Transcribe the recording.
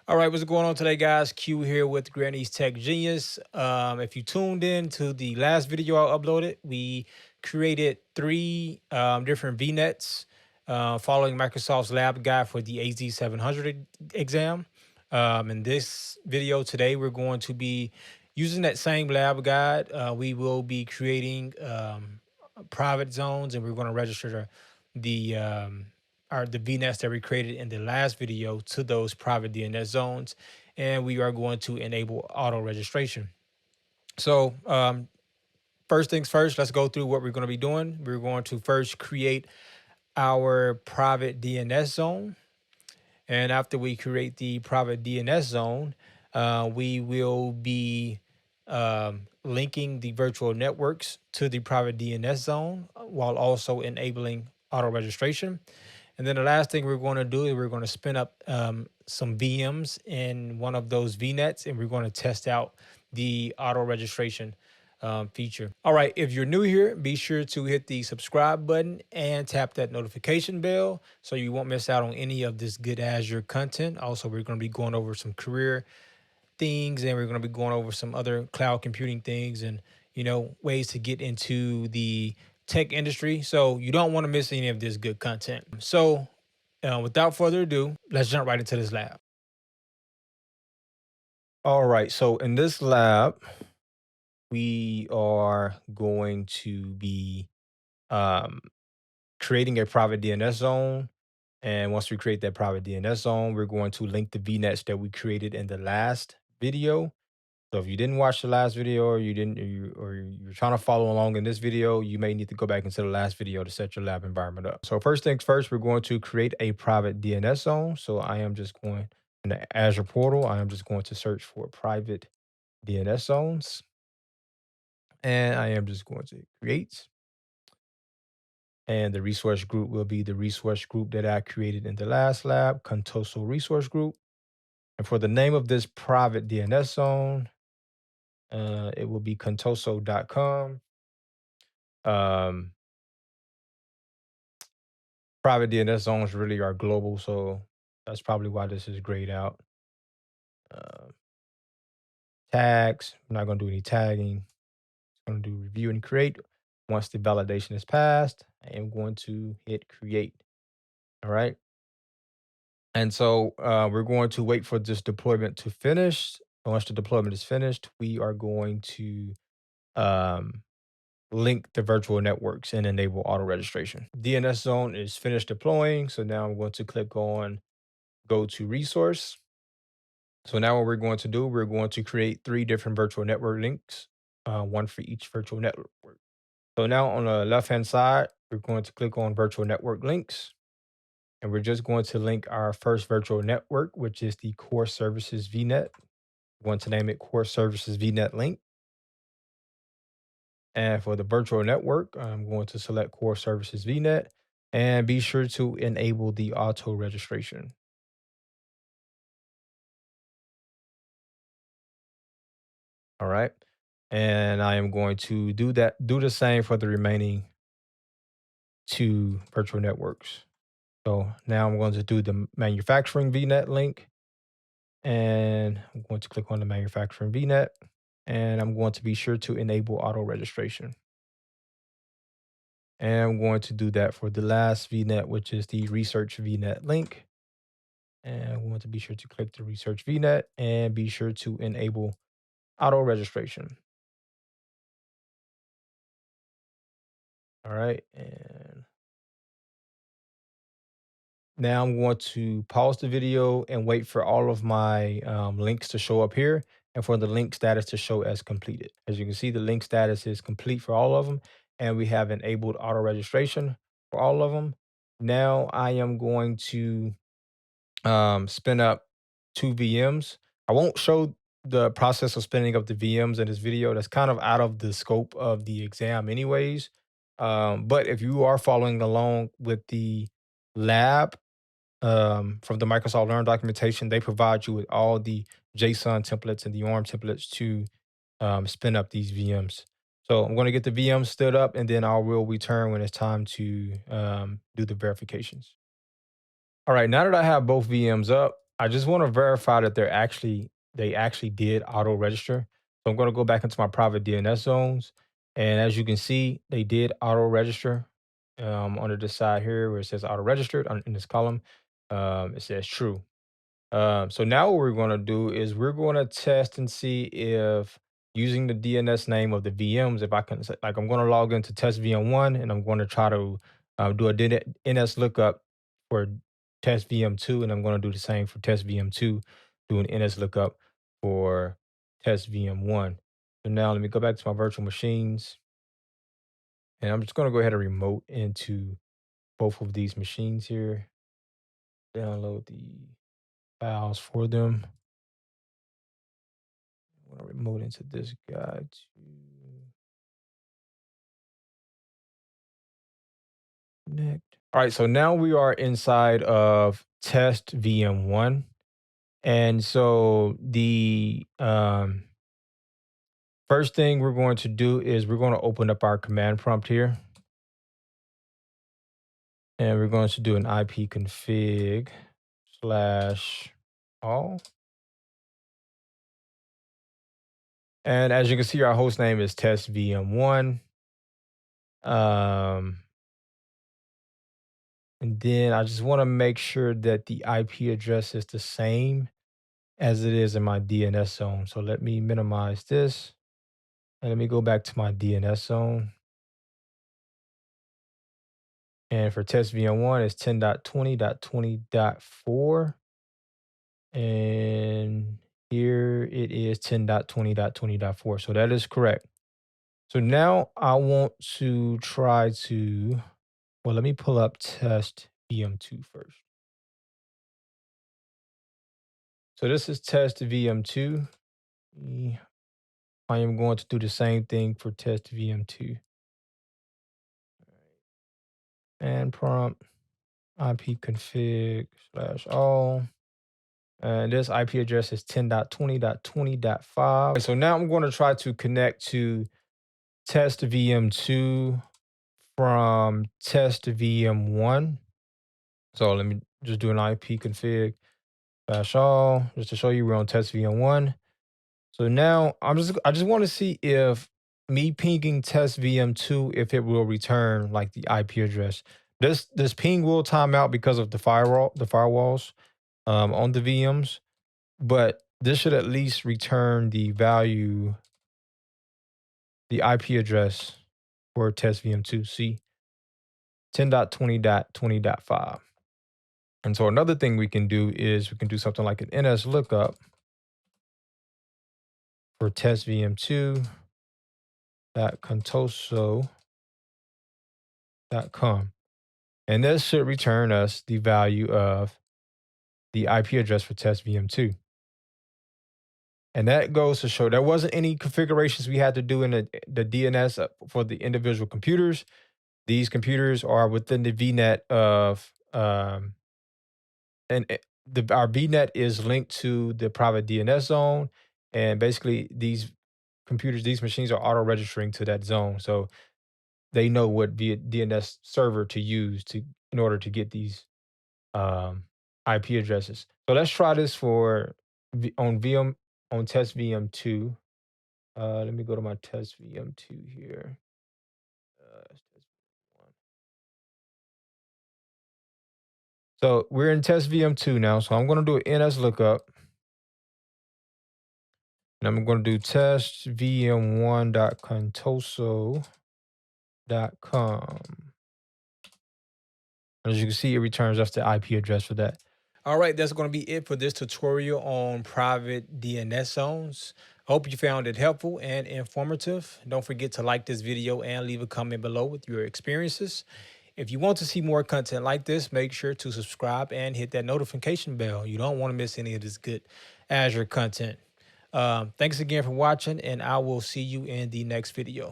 All right, what's going on today, guys? Q here with Granny's Tech Genius. If you tuned in to the last video I uploaded, we created three different VNets following Microsoft's lab guide for the AZ700 exam. In this video today, we're going to be using that same lab guide. We will be creating private zones, and we're going to register the VNets that we created in the last video to those private DNS zones, and we are going to enable auto registration. So first things first, let's go through what we're going to be doing. We're going to first create our private DNS zone, and after we create the private DNS zone, we will be linking the virtual networks to the private DNS zone while also enabling auto registration. And then the last thing we're going to do is we're going to spin up some VMs in one of those VNets, and we're going to test out the auto registration feature. All right, if you're new here, be sure to hit the subscribe button and tap that notification bell so you won't miss out on any of this good Azure content. Also, we're going to be going over some career things, and we're going to be going over some other cloud computing things and, ways to get into the tech industry. So you don't want to miss any of this good content. So without further ado, let's jump right into this lab. All right. So in this lab, we are going to be um, creating a private DNS zone. And once we create that private DNS zone, we're going to link the VNets that we created in the last video. So if you didn't watch the last video, or you're trying to follow along in this video, you may need to go back into the last video to set your lab environment up. So first things first, we're going to create a private DNS zone. So I am just going in the Azure portal. I am just going to search for private DNS zones, and I am just going to create. And the resource group will be the resource group that I created in the last lab, Contoso Resource Group. And for the name of this private DNS zone, it will be contoso.com. Um, Private DNS zones really are global, so that's probably why this is grayed out. Uh, Tags, I'm not going to do any tagging. I'm going to do review and create. Once the validation is passed, I am going to hit create. All right. And so we're going to wait for this deployment to finish. Once the deployment is finished, we are going to um, link the virtual networks and enable auto registration. DNS zone is finished deploying. So now I'm going to click on go to resource. So now what we're going to do, we're going to create three different virtual network links, one for each virtual network. So now on the left-hand side, we're going to click on virtual network links. And we're just going to link our first virtual network, which is the core services VNet. We're going to name it core services VNet link. And for the virtual network, I'm going to select core services VNet and be sure to enable the auto registration. All right. And I am going to do the same for the remaining two virtual networks. So now I'm going to do the manufacturing VNet link, and I'm going to click on the manufacturing VNet, and I'm going to be sure to enable auto registration. And I'm going to do that for the last VNet, which is the research VNet link. And I'm going to be sure to click the research VNet and be sure to enable auto registration. All right. And now I'm going to pause the video and wait for all of my links to show up here and for the link status to show as completed. As you can see, the link status is complete for all of them, and we have enabled auto registration for all of them. Now I am going to spin up two VMs. I won't show the process of spinning up the VMs in this video. That's kind of out of the scope of the exam anyways. But if you are following along with the lab, from the Microsoft Learn documentation, they provide you with all the JSON templates and the ARM templates to spin up these VMs. So I'm going to get the VMs stood up, and then I will return when it's time to do the verifications. All right, now that I have both VMs up, I just want to verify that they actually did auto register. So I'm going to go back into my private DNS zones, and as you can see, they did auto register. Under the side here where it says auto registered in this column, it says true. So now what we're going to do is we're going to test and see if using the DNS name of the VMs, if I can, like I'm going to log into test VM1 and I'm going to try to do a DNS lookup for test VM2, and I'm going to do the same for test VM2, do an NS lookup for test VM1. So now let me go back to my virtual machines, and I'm just going to go ahead and remote into both of these machines here, download the files for them. I'm going to remote into this guy to connect. All right, so now we are inside of test VM1. And so the first thing we're going to do is we're going to open up our command prompt here. And we're going to do an IP config /all. And as you can see, our host name is test VM1. And then I just want to make sure that the IP address is the same as it is in my DNS zone. So let me minimize this and let me go back to my DNS zone. And for test VM1, it's 10.20.20.4. And here it is 10.20.20.4. So that is correct. So now I want to try to, well, let me pull up test VM2 first. So this is test VM2. I am going to do the same thing for test VM2. And prompt IP config /all. And this IP address is 10.20.20.5. So now I'm going to try to connect to test VM2 from test VM1. So let me just do an IP config /all just to show you we're on test VM1. So now I just want to see if me pinging test VM2, if it will return like the IP address. This ping will time out because of the firewalls on the VMs, but this should at least return the value, the IP address for test VM2. See, 10.20.20.5. And so another thing we can do is we can do something like an NS lookup for test VM2.contoso.com. And this should return us the value of the IP address for test VM2. And that goes to show there wasn't any configurations we had to do in the DNS for the individual computers. These computers are within the vNet of, our vNet is linked to the private DNS zone. And basically these machines are auto registering to that zone. So they know what DNS server to use in order to get these IP addresses. So let's try this on test VM2. Let me go to my test VM2 here. Test VM1. So we're in test VM2 now. So I'm going to do an NS lookup. And I'm going to do test vm1.contoso.com. As you can see, it returns us the IP address for that. All right, that's going to be it for this tutorial on private DNS zones. I hope you found it helpful and informative. Don't forget to like this video and leave a comment below with your experiences. If you want to see more content like this, make sure to subscribe and hit that notification bell. You don't want to miss any of this good Azure content. Thanks again for watching, and I will see you in the next video.